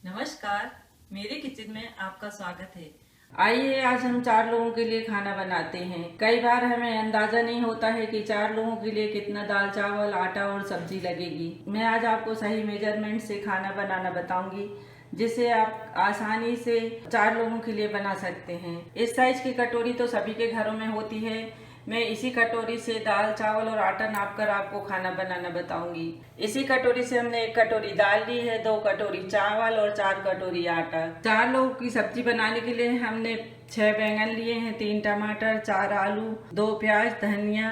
नमस्कार, मेरे किचन में आपका स्वागत है। आइए आज हम 4 लोगों के लिए खाना बनाते हैं। कई बार हमें अंदाजा नहीं होता है कि 4 लोगों के लिए कितना दाल चावल आटा और सब्जी लगेगी। मैं आज आपको सही मेजरमेंट से खाना बनाना बताऊंगी जिसे आप आसानी से 4 लोगों के लिए बना सकते हैं। इस साइज की कटोरी तो सभी के घरों में होती है। मैं इसी कटोरी से दाल चावल और आटा नापकर आपको खाना बनाना बताऊंगी। इसी कटोरी से हमने 1 कटोरी दाल ली है, 2 कटोरी चावल और 4 कटोरी आटा। 4 लोगों की सब्जी बनाने के लिए हमने 6 बैंगन लिए हैं, 3 टमाटर, 4 आलू, 2 प्याज, धनिया,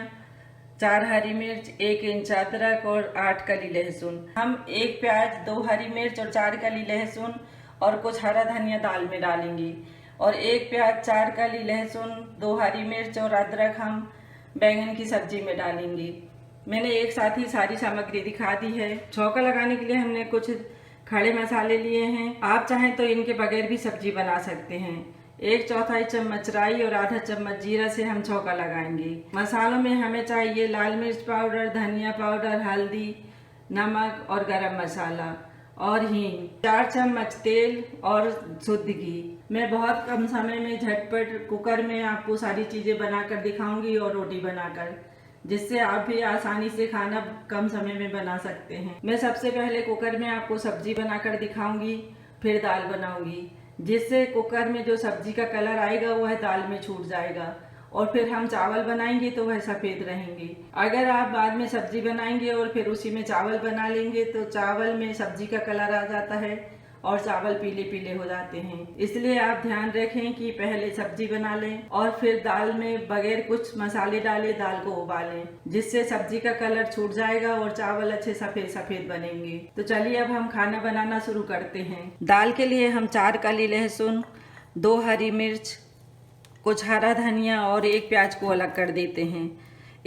4 हरी मिर्च, 1 इंच अदरक और 8 कली लहसुन। हम 1 प्याज, 2 हरी मिर्च और 4 कली लहसुन और कुछ हरा धनिया दाल में डालेंगे और 1 प्याज, 4 कली लहसुन, 2 हरी मिर्च और अदरक हम बैंगन की सब्जी में डालेंगे। मैंने एक साथ ही सारी सामग्री दिखा दी है। छौंका लगाने के लिए हमने कुछ खड़े मसाले लिए हैं। आप चाहें तो इनके बगैर भी सब्जी बना सकते हैं। 1/4 चम्मच राई और आधा चम्मच जीरा से हम छौंका लगाएंगे। मसालों में हमें चाहिए लाल मिर्च पाउडर, धनिया पाउडर, हल्दी, नमक और गरम मसाला और हींग, 4 चम्मच तेल और शुद्ध घी। मैं बहुत कम समय में झटपट कुकर में आपको सारी चीजें बनाकर दिखाऊंगी और रोटी बनाकर, जिससे आप भी आसानी से खाना कम समय में बना सकते हैं। मैं सबसे पहले कुकर में आपको सब्जी बनाकर दिखाऊंगी, फिर दाल बनाऊंगी, जिससे कुकर में जो सब्जी का कलर आएगा वह दाल में छूट जाएगा और फिर हम चावल बनाएंगे तो वह सफेद रहेंगे। अगर आप बाद में सब्जी बनाएंगे और फिर उसी में चावल बना लेंगे तो चावल में सब्जी का कलर आ जाता है और चावल पीले पीले हो जाते हैं। इसलिए आप ध्यान रखें कि पहले सब्जी बना लें और फिर दाल में बगैर कुछ मसाले डाले दाल को उबालें, जिससे सब्जी का कलर छूट जाएगा और चावल अच्छे सफेद सफेद बनेंगे। तो चलिए अब हम खाना बनाना शुरू करते हैं। दाल के लिए हम 4 कली लहसुन, 2 हरी मिर्च, कुछ हरा धनिया और 1 प्याज को अलग कर देते हैं।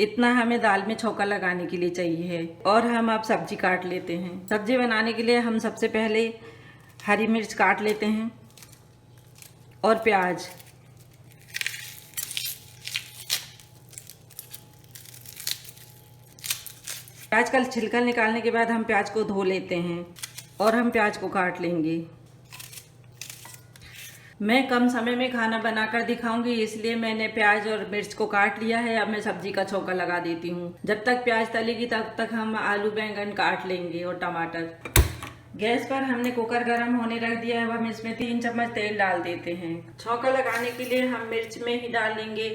इतना हमें दाल में छौंका लगाने के लिए चाहिए है। और हम अब सब्जी काट लेते हैं। सब्जी बनाने के लिए हम सबसे पहले हरी मिर्च काट लेते हैं और प्याज। प्याज का छिलका निकालने के बाद हम प्याज को धो लेते हैं और हम प्याज को काट लेंगे। मैं कम समय में खाना बनाकर दिखाऊंगी, इसलिए मैंने प्याज और मिर्च को काट लिया है। अब मैं सब्जी का छौंका लगा देती हूँ। जब तक प्याज तलेगी तब तक हम आलू बैंगन काट लेंगे और टमाटर। गैस पर हमने कुकर गर्म होने रख दिया है। अब हम इसमें 3 चम्मच तेल डाल देते हैं। छौंका लगाने के लिए हम मिर्च में ही डाल लेंगे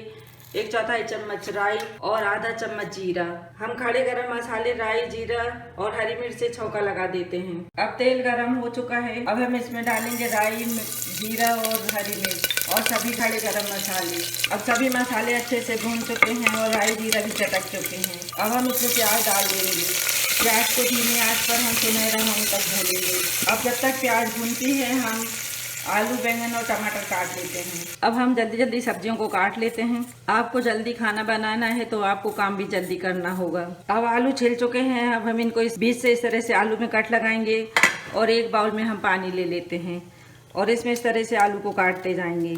1/4 चम्मच राई और आधा चम्मच जीरा। हम खड़े गरम मसाले राई, जीरा और हरी मिर्च से छौंका लगा देते हैं। अब तेल गरम हो चुका है। अब हम इसमें डालेंगे राई, जीरा और हरी मिर्च और सभी खड़े गरम मसाले। अब सभी मसाले अच्छे से भून चुके हैं और राई जीरा भी चटक चुके हैं। अब हम इसमें प्याज डाल देंगे। प्याज को धीमी आंच पर हम सुनहरा होने तक भूनेंगे। अब जब तक प्याज भूनती है हम आलू बैंगन और टमाटर काट लेते हैं। अब हम जल्दी जल्दी सब्जियों को काट लेते हैं। आपको जल्दी खाना बनाना है तो आपको काम भी जल्दी करना होगा। अब आलू छिल चुके हैं। अब हम इनको इस बीच से इस तरह से आलू में कट लगाएंगे और एक बाउल में हम पानी ले लेते हैं और इसमें इस तरह से आलू को काटते जाएंगे।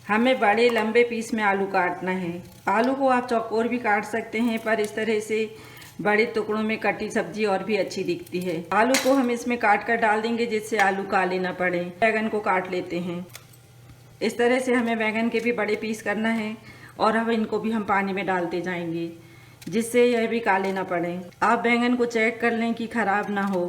हमें बड़े लंबे पीस में आलू काटना है। आलू को आप चौकोर भी काट सकते हैं, पर इस तरह से बड़े टुकड़ों में कटी सब्जी और भी अच्छी दिखती है। आलू को हम इसमें काट कर डाल देंगे, जिससे आलू काले ना पड़े। बैगन को काट लेते हैं। इस तरह से हमें बैगन के भी बड़े पीस करना है और अब इनको भी हम पानी में डालते जाएंगे, जिससे यह भी काले ना पड़े। आप बैगन को चेक कर लें कि खराब ना हो।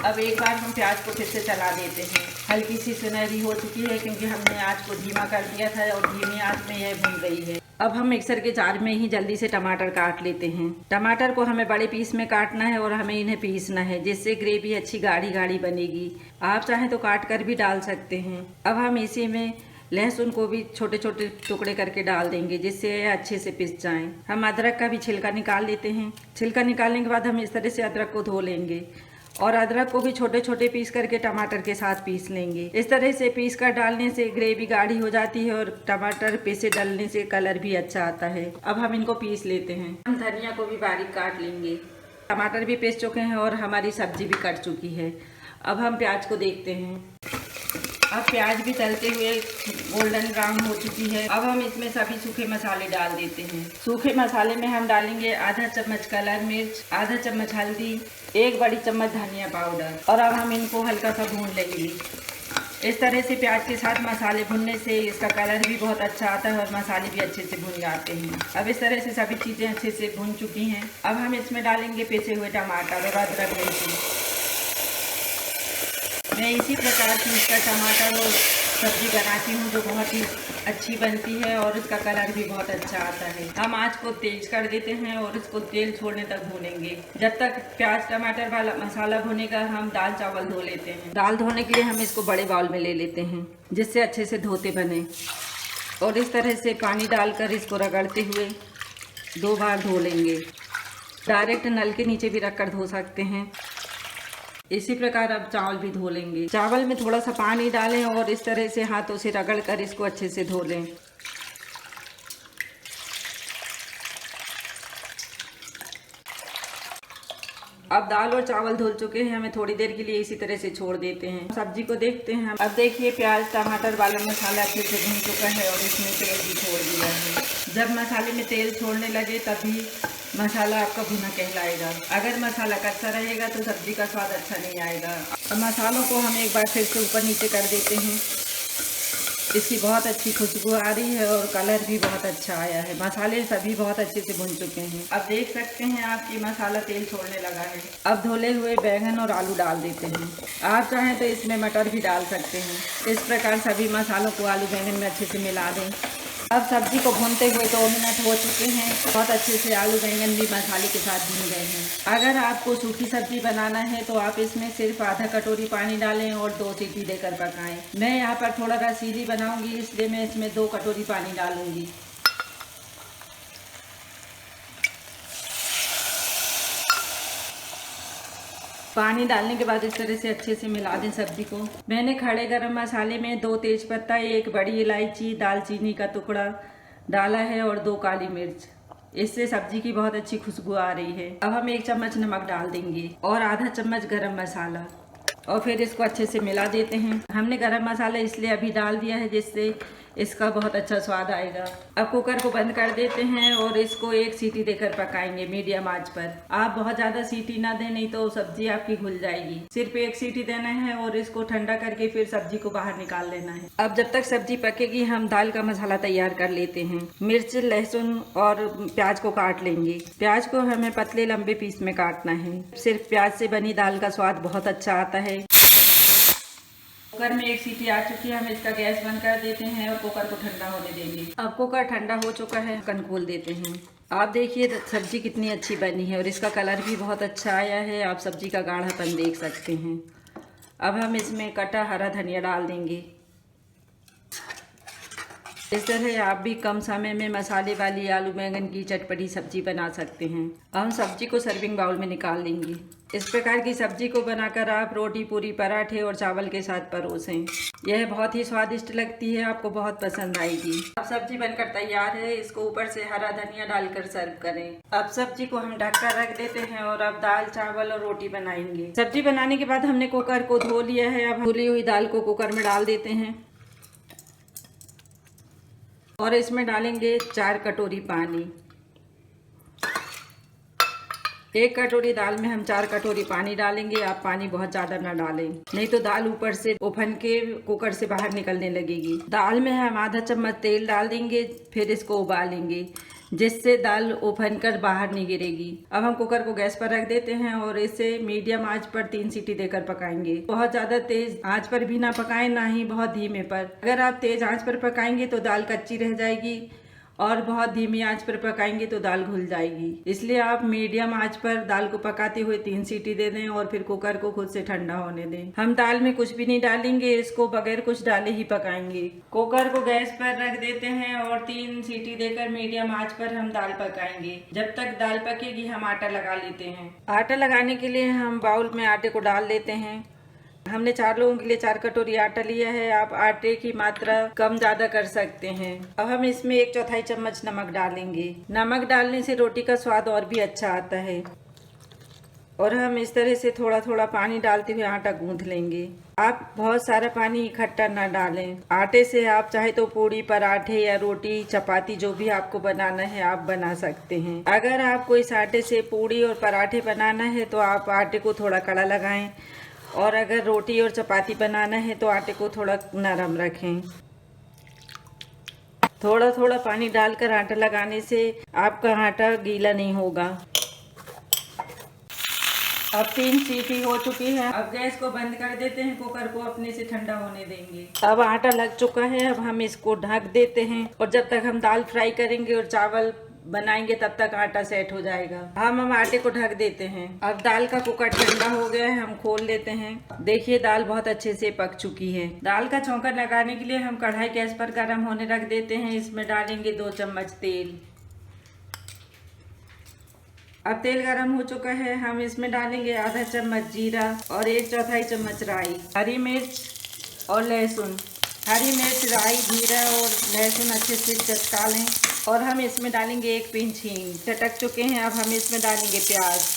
अब एक बार हम प्याज को फिर से चला देते हैं। हल्की सी सुनहरी हो चुकी है क्योंकि हमने आँच को धीमा कर दिया था और धीमी आँच में यह भून गई है। अब हम मिक्सर के जार में ही जल्दी से टमाटर काट लेते हैं। टमाटर को हमें बड़े पीस में काटना है और हमें इन्हें पीसना है, जिससे ग्रेवी अच्छी गाढ़ी गाढ़ी बनेगी। आप चाहें तो काट कर भी डाल सकते हैं। अब हम इसी में लहसुन को भी छोटे छोटे टुकड़े करके डाल देंगे, जिससे ये अच्छे से पिस जाएं। हम अदरक का भी छिलका निकाल लेते हैं। छिलका निकालने के बाद हम इस तरह से अदरक को धो लेंगे और अदरक को भी छोटे छोटे पीस करके टमाटर के साथ पीस लेंगे। इस तरह से पीस कर डालने से ग्रेवी गाढ़ी हो जाती है और टमाटर पीसे डालने से कलर भी अच्छा आता है। अब हम इनको पीस लेते हैं। हम धनिया को भी बारीक काट लेंगे। टमाटर भी पीस चुके हैं और हमारी सब्जी भी कट चुकी है। अब हम प्याज को देखते हैं। अब प्याज भी तलते हुए गोल्डन ब्राउन हो चुकी है। अब हम इसमें सभी सूखे मसाले डाल देते हैं। सूखे मसाले में हम डालेंगे आधा चम्मच कलर मिर्च, आधा चम्मच हल्दी, 1 बड़ी चम्मच धनिया पाउडर, और अब हम इनको हल्का सा भून लेंगे। इस तरह से प्याज के साथ मसाले भुनने से इसका कलर भी बहुत अच्छा आता है और मसाले भी अच्छे से भुन जाते हैं। अब इस तरह से सभी चीज़ें अच्छे से भुन चुकी हैं। अब हम इसमें डालेंगे पिसे हुए टमाटर और अदरक लहसुन। मैं इसी प्रकार की इसका टमाटर और सब्जी बनाती हूँ जो बहुत ही अच्छी बनती है और इसका कलर भी बहुत अच्छा आता है। हम आँच को तेज कर देते हैं और इसको तेल छोड़ने तक भूनेंगे। जब तक प्याज टमाटर वाला मसाला भुनेगा हम दाल चावल धो लेते हैं। दाल धोने के लिए हम इसको बड़े बाउल में ले लेते हैं जिससे अच्छे से धोते बने, और इस तरह से पानी डालकर इसको रगड़ते हुए 2 बार धो लेंगे। डायरेक्ट नल के नीचे भी रखकर धो सकते हैं। इसी प्रकार अब चावल भी धो लेंगे। चावल में थोड़ा सा पानी डालें और इस तरह से हाथों से रगड़कर इसको अच्छे से धो लें। अब दाल और चावल धुल चुके हैं, हमें थोड़ी देर के लिए इसी तरह से छोड़ देते हैं। सब्जी को देखते हैं। अब देखिए प्याज टमाटर वाला मसाला अच्छे से भून चुका है और इसमें तेल भी छोड़ दिया है। जब मसाले में तेल छोड़ने लगे तभी मसाला आपका भुना कहलाएगा। अगर मसाला कच्चा रहेगा तो सब्जी का स्वाद अच्छा नहीं आएगा। अब मसालों को हम एक बार फिर से ऊपर नीचे कर देते हैं। इसकी बहुत अच्छी खुशबू आ रही है और कलर भी बहुत अच्छा आया है। मसाले सभी बहुत अच्छे से भुन चुके हैं। अब देख सकते हैं आप कि मसाला तेल छोड़ने लगा है। अब धुले हुए बैंगन और आलू डाल देते हैं। आप चाहें तो इसमें मटर भी डाल सकते हैं। इस प्रकार सभी मसालों को आलू बैंगन में अच्छे से मिला दें। अब सब्जी को भूनते हुए 2 मिनट हो चुके हैं। बहुत अच्छे से आलू बैंगन भी मसाले के साथ भून गए हैं। अगर आपको सूखी सब्जी बनाना है तो आप इसमें सिर्फ आधा कटोरी पानी डालें और 2 सीटी देकर पकाएं। मैं यहाँ पर थोड़ा रसीली बनाऊंगी इसलिए मैं इसमें 2 कटोरी पानी डालूंगी। पानी डालने के बाद इस तरह से अच्छे से मिला दें सब्जी को। मैंने खड़े गरम मसाले में 2 तेजपत्ता, 1 बड़ी इलायची, दालचीनी का टुकड़ा डाला है और 2 काली मिर्च। इससे सब्जी की बहुत अच्छी खुशबू आ रही है। अब हम 1 चम्मच नमक डाल देंगे और आधा चम्मच गरम मसाला, और फिर इसको अच्छे से मिला देते हैं। हमने गरम मसाला इसलिए अभी डाल दिया है जिससे इसका बहुत अच्छा स्वाद आएगा। अब कुकर को बंद कर देते हैं और इसको 1 सीटी देकर पकाएंगे मीडियम आंच पर। आप बहुत ज़्यादा सीटी ना दें, नहीं तो सब्जी आपकी घुल जाएगी। सिर्फ 1 सीटी देना है और इसको ठंडा करके फिर सब्जी को बाहर निकाल लेना है। अब जब तक सब्जी पकेगी हम दाल का मसाला तैयार कर लेते हैं। मिर्च, लहसुन और प्याज को काट लेंगे। प्याज को हमें पतले लंबे पीस में काटना है। सिर्फ प्याज से बनी दाल का स्वाद बहुत अच्छा आता है। कुकर में 1 सीटी आ चुकी है। हम इसका गैस बंद कर देते हैं और कुकर को ठंडा होने देंगे। अब कुकर ठंडा हो चुका है, ढक्कन खोल देते हैं। आप देखिए सब्जी कितनी अच्छी बनी है और इसका कलर भी बहुत अच्छा आया है। आप सब्जी का गाढ़ापन देख सकते हैं। अब हम इसमें कटा हरा धनिया डाल देंगे। इस तरह आप भी कम समय में मसाले वाली आलू बैंगन की चटपटी सब्जी बना सकते हैं। हम सब्जी को सर्विंग बाउल में निकाल लेंगे। इस प्रकार की सब्जी को बनाकर आप रोटी, पूरी, पराठे और चावल के साथ परोसें। यह बहुत ही स्वादिष्ट लगती है, आपको बहुत पसंद आएगी। अब सब्जी बनकर तैयार है। इसको ऊपर से हरा धनिया डालकर सर्व करें। अब सब्जी को हम ढककर रख देते हैं और अब दाल, चावल और रोटी बनाएंगे। सब्जी बनाने के बाद हमने कुकर को धो लिया है। अब धुली हुई दाल को कुकर में डाल देते हैं और इसमें डालेंगे 4 कटोरी पानी। 1 कटोरी दाल में हम 4 कटोरी पानी डालेंगे। आप पानी बहुत ज़्यादा ना डालें, नहीं तो दाल ऊपर से उफन के कुकर से बाहर निकलने लगेगी। दाल में हम आधा चम्मच तेल डाल देंगे, फिर इसको उबालेंगे जिससे दाल उफन कर बाहर नहीं गिरेगी। अब हम कुकर को गैस पर रख देते हैं और इसे मीडियम आंच पर 3 सीटी देकर पकाएंगे। बहुत ज़्यादा तेज आंच पर भी ना पकाएं, ना ही बहुत धीमे पर। अगर आप तेज आंच पर पकाएंगे तो दाल कच्ची रह जाएगी और बहुत धीमी आंच पर पकाएंगे तो दाल घुल जाएगी। इसलिए आप मीडियम आंच पर दाल को पकाते हुए 3 सीटी दे दें और फिर कुकर को खुद से ठंडा होने दें। हम दाल में कुछ भी नहीं डालेंगे, इसको बगैर कुछ डाले ही पकाएंगे। कुकर को गैस पर रख देते हैं और 3 सीटी देकर मीडियम आंच पर हम दाल पकाएंगे। जब तक दाल पकेगी हम आटा लगा लेते हैं। आटा लगाने के लिए हम बाउल में आटे को डाल लेते हैं। हमने 4 लोगों के लिए 4 कटोरी आटा लिया है। आप आटे की मात्रा कम ज्यादा कर सकते हैं। अब हम इसमें 1/4 चम्मच नमक डालेंगे। नमक डालने से रोटी का स्वाद और भी अच्छा आता है। और हम इस तरह से थोड़ा थोड़ा पानी डालते हुए आटा गूंथ लेंगे। आप बहुत सारा पानी इकट्ठा ना डालें। आटे से आप चाहे तो पूड़ी, पराठे या रोटी, चपाती जो भी आपको बनाना है आप बना सकते हैं। अगर आपको इस आटे से पूड़ी और पराठे बनाना है तो आप आटे को थोड़ा कड़ा लगाएं, और अगर रोटी और चपाती बनाना है तो आटे को थोड़ा नरम रखें। थोड़ा थोड़ा पानी डालकर आटा लगाने से आपका आटा गीला नहीं होगा। अब 3 सीटी हो चुकी है। अब गैस को बंद कर देते हैं, कुकर को अपने से ठंडा होने देंगे। अब आटा लग चुका है, अब हम इसको ढक देते हैं और जब तक हम दाल फ्राई करेंगे और चावल बनाएंगे तब तक आटा सेट हो जाएगा। हम आटे को ढक देते हैं। अब दाल का कुकर ठंडा हो गया है, हम खोल लेते हैं। देखिए दाल बहुत अच्छे से पक चुकी है। दाल का छौंका लगाने के लिए हम कढ़ाई गैस पर गर्म होने रख देते हैं। इसमें डालेंगे 2 चम्मच तेल। अब तेल गरम हो चुका है, हम इसमें डालेंगे आधा चम्मच जीरा और 1/4 चम्मच राई, हरी मिर्च और लहसुन। हरी मिर्च, राई, जीरा और लहसुन अच्छे से चटका लें और हम इसमें डालेंगे 1 पिंच हींग। चटक चुके हैं, अब हम इसमें डालेंगे प्याज।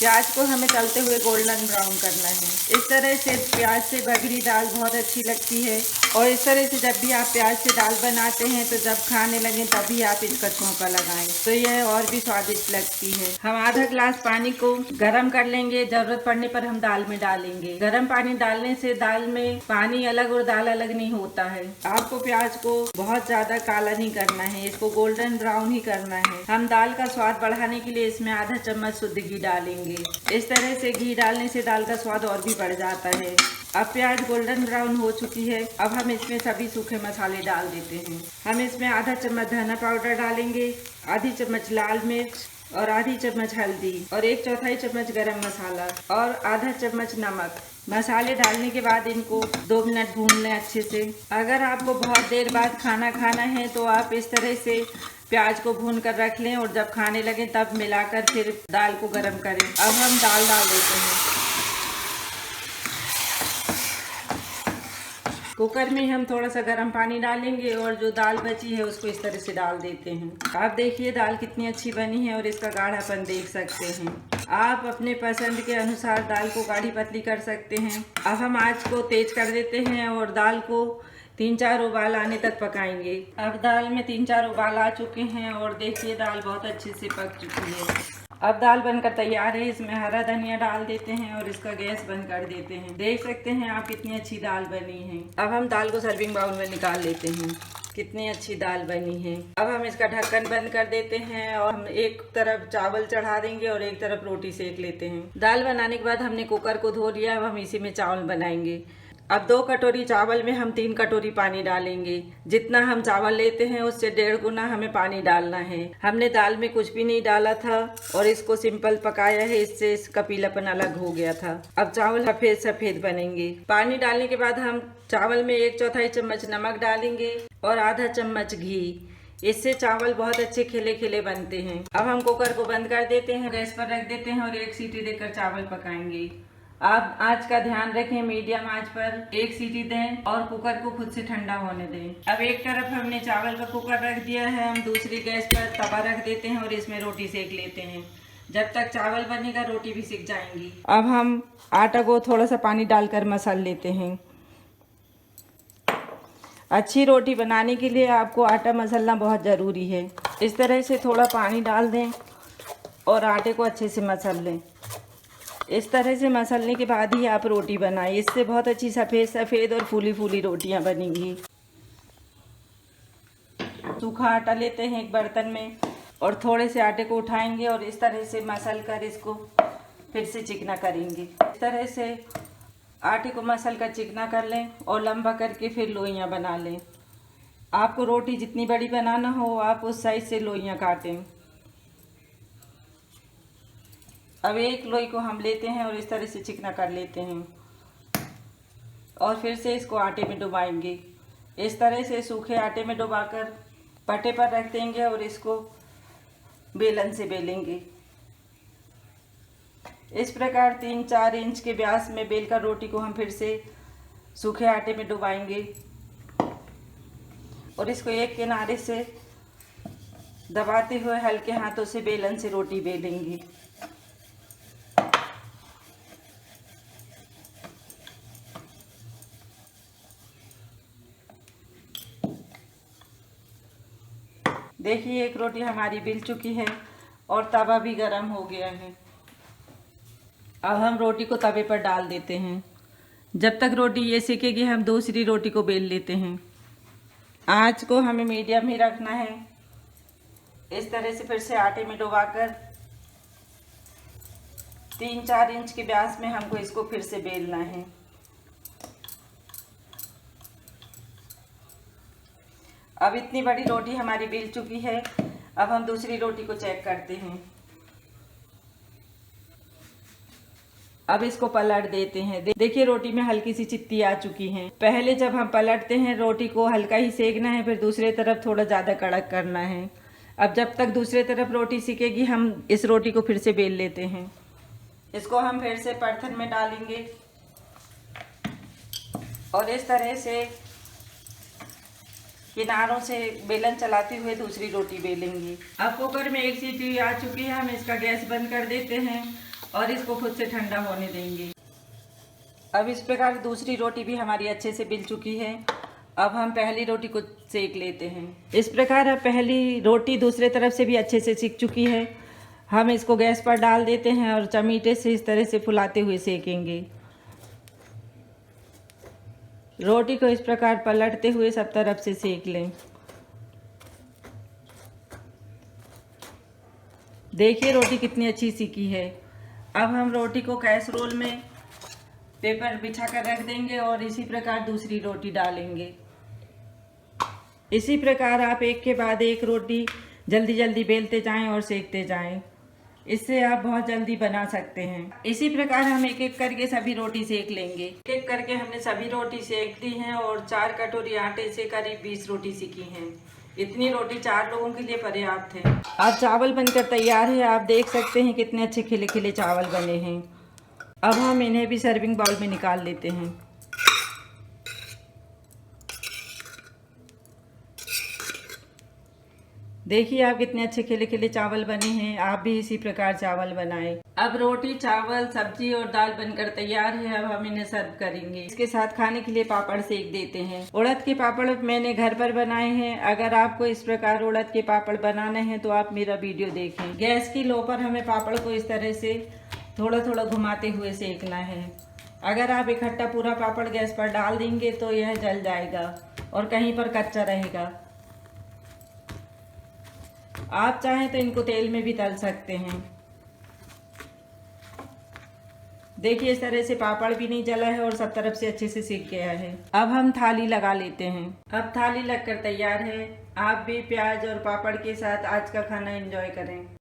प्याज को हमें तलते हुए गोल्डन ब्राउन करना है। इस तरह से प्याज से बघरी दाल बहुत अच्छी लगती है। और इस तरह से जब भी आप प्याज से दाल बनाते हैं तो जब खाने लगें तभी आप इसका छौंका लगाएं, तो यह और भी स्वादिष्ट लगती है। हम आधा ग्लास पानी को गर्म कर लेंगे, जरूरत पड़ने पर हम दाल में डालेंगे। गर्म पानी डालने से दाल में पानी अलग और दाल अलग नहीं होता है। आपको प्याज को बहुत ज्यादा काला नहीं करना है, इसको गोल्डन ब्राउन ही करना है। हम दाल का स्वाद बढ़ाने के लिए इसमें आधा चम्मच शुद्ध घी डालेंगे। इस तरह से घी डालने से दाल का स्वाद और भी बढ़ जाता है। अब प्याज गोल्डन ब्राउन हो चुकी है, अब हम इसमें सभी सूखे मसाले डाल देते हैं। हम इसमें आधा चम्मच धनिया पाउडर डालेंगे, आधी चम्मच लाल मिर्च और आधी चम्मच हल्दी और 1/4 चम्मच गरम मसाला और आधा चम्मच नमक। मसाले डालने के बाद इनको 2 मिनट भून लें अच्छे से। अगर आपको बहुत देर बाद खाना खाना है तो आप इस तरह से प्याज को भून कर रख लें और जब खाने लगे तब मिलाकर फिर दाल को गर्म करें। अब हम दाल डाल देते हैं। कुकर में हम थोड़ा सा गर्म पानी डालेंगे और जो दाल बची है उसको इस तरह से डाल देते हैं। आप देखिए दाल कितनी अच्छी बनी है और इसका गाढ़ापन देख सकते हैं। आप अपने पसंद के अनुसार दाल को गाढ़ी पतली कर सकते हैं। अब हम आंच को तेज कर देते हैं और दाल को 3-4 उबाल आने तक पकाएंगे। अब दाल में 3-4 उबाल आ चुके हैं और देखिए दाल बहुत अच्छे से पक चुकी है। अब दाल बनकर तैयार है, इसमें हरा धनिया डाल देते हैं और इसका गैस बंद कर देते हैं। देख सकते हैं आप कितनी अच्छी दाल बनी है। अब हम दाल को सर्विंग बाउल में निकाल लेते हैं। कितनी अच्छी दाल बनी है। अब हम इसका ढक्कन बंद कर देते हैं और हम एक तरफ चावल चढ़ा देंगे और एक तरफ रोटी सेक लेते हैं। दाल बनाने के बाद हमने कुकर को धो लिया, अब हम इसी में चावल बनाएंगे। अब 2 कटोरी चावल में हम 3 कटोरी पानी डालेंगे। जितना हम चावल लेते हैं उससे 1.5 गुना हमें पानी डालना है। हमने दाल में कुछ भी नहीं डाला था और इसको सिंपल पकाया है, इससे इसका पीलापन अलग हो गया था। अब चावल सफेद सफेद बनेंगे। पानी डालने के बाद हम चावल में 1/4 चम्मच नमक डालेंगे और आधा चम्मच घी। इससे चावल बहुत अच्छे खिले खिले बनते हैं। अब हम कुकर को बंद कर देते हैं, गैस पर रख देते हैं और 1 सीटी देकर चावल पकाएंगे। आप आंच का ध्यान रखें, मीडियम आंच पर 1 सीटी दें और कुकर को खुद से ठंडा होने दें। अब एक तरफ हमने चावल का कुकर रख दिया है, हम दूसरी गैस पर तवा रख देते हैं और इसमें रोटी सेक लेते हैं। जब तक चावल बनेगा रोटी भी सिक जाएंगी। अब हम आटा को थोड़ा सा पानी डालकर मसल लेते हैं। अच्छी रोटी बनाने के लिए आपको आटा मसलना बहुत ज़रूरी है। इस तरह से थोड़ा पानी डाल दें और आटे को अच्छे से मसल लें। इस तरह से मसलने के बाद ही आप रोटी बनाएं, इससे बहुत अच्छी सफ़ेद सफ़ेद और फूली फूली रोटियां बनेंगी। सूखा आटा लेते हैं एक बर्तन में और थोड़े से आटे को उठाएंगे और इस तरह से मसल कर इसको फिर से चिकना करेंगे। इस तरह से आटे को मसल कर चिकना कर लें और लंबा करके फिर लोइयां बना लें। आपको रोटी जितनी बड़ी बनाना हो आप उस साइज से लोइयां काटें। अब एक लोई को हम लेते हैं और इस तरह से चिकना कर लेते हैं और फिर से इसको आटे में डुबाएंगे। इस तरह से सूखे आटे में डुबाकर पटे पर रख देंगे और इसको बेलन से बेलेंगे। इस प्रकार 3-4 इंच के व्यास में बेलकर रोटी को हम फिर से सूखे आटे में डुबाएंगे और इसको एक किनारे से दबाते हुए हल्के हाथों से बेलन से रोटी बेलेंगे। देखिए एक रोटी हमारी बिल चुकी है और तवा भी गरम हो गया है। अब हम रोटी को तवे पर डाल देते हैं। जब तक रोटी ये सेकेगी हम दूसरी रोटी को बेल लेते हैं। आंच को हमें मीडियम ही रखना है। इस तरह से फिर से आटे में डुबाकर 3-4 इंच के व्यास में हमको इसको फिर से बेलना है। अब इतनी बड़ी रोटी हमारी बेल चुकी है। अब हम दूसरी रोटी को चेक करते हैं। अब इसको पलट देते हैं। देखिए रोटी में हल्की सी चित्ती आ चुकी है। पहले जब हम पलटते हैं रोटी को हल्का ही सेकना है, फिर दूसरी तरफ थोड़ा ज़्यादा कड़क करना है। अब जब तक दूसरी तरफ रोटी सिकेगी हम इस रोटी को फिर से बेल लेते हैं। इसको हम फिर से परथन में डालेंगे और इस तरह से किनारों से बेलन चलाते हुए दूसरी रोटी बेलेंगे। अब कुकर में एक सीटी आ चुकी है। हम इसका गैस बंद कर देते हैं और इसको खुद से ठंडा होने देंगे। अब इस प्रकार दूसरी रोटी भी हमारी अच्छे से बिल चुकी है। अब हम पहली रोटी को सेक लेते हैं। इस प्रकार अब पहली रोटी दूसरे तरफ से भी अच्छे से सिक चुकी है। हम इसको गैस पर डाल देते हैं और चमीटे से इस तरह से फुलाते हुए सेकेंगे। रोटी को इस प्रकार पलटते हुए सब तरफ से सेक लें। देखिए रोटी कितनी अच्छी सिकी है। अब हम रोटी को कैसरोल में पेपर बिछा कर रख देंगे और इसी प्रकार दूसरी रोटी डालेंगे। इसी प्रकार आप एक के बाद एक रोटी जल्दी जल्दी बेलते जाएं और सेकते जाएं। इससे आप बहुत जल्दी बना सकते हैं। इसी प्रकार हम एक एक करके सभी रोटी सेक लेंगे। एक एक करके हमने सभी रोटी सेक दी हैं और 4 कटोरी आटे से करीब 20 रोटी सेकी हैं। इतनी रोटी 4 लोगों के लिए पर्याप्त है। अब चावल बनकर तैयार है। आप देख सकते हैं कितने अच्छे खिले खिले चावल बने हैं। अब हम इन्हें भी सर्विंग बाउल में निकाल लेते हैं। देखिए आप कितने अच्छे खिले खिले चावल बने हैं। आप भी इसी प्रकार चावल बनाएं। अब रोटी, चावल, सब्जी और दाल बनकर तैयार है। अब हम इन्हें सर्व करेंगे। इसके साथ खाने के लिए पापड़ सेक देते हैं। उड़द के पापड़ मैंने घर पर बनाए हैं। अगर आपको इस प्रकार उड़द के पापड़ बनाने हैं तो आप मेरा वीडियो देखें। गैस की लो पर हमें पापड़ को इस तरह से थोड़ा थोड़ा घुमाते हुए सेकना है। अगर आप इकट्ठा पूरा पापड़ गैस पर डाल देंगे तो यह जल जाएगा और कहीं पर कच्चा रहेगा। आप चाहें तो इनको तेल में भी तल सकते हैं। देखिए इस तरह से पापड़ भी नहीं जला है और सब तरफ से अच्छे से सिक गया है। अब हम थाली लगा लेते हैं। अब थाली लगकर तैयार है। आप भी प्याज और पापड़ के साथ आज का खाना एंजॉय करें।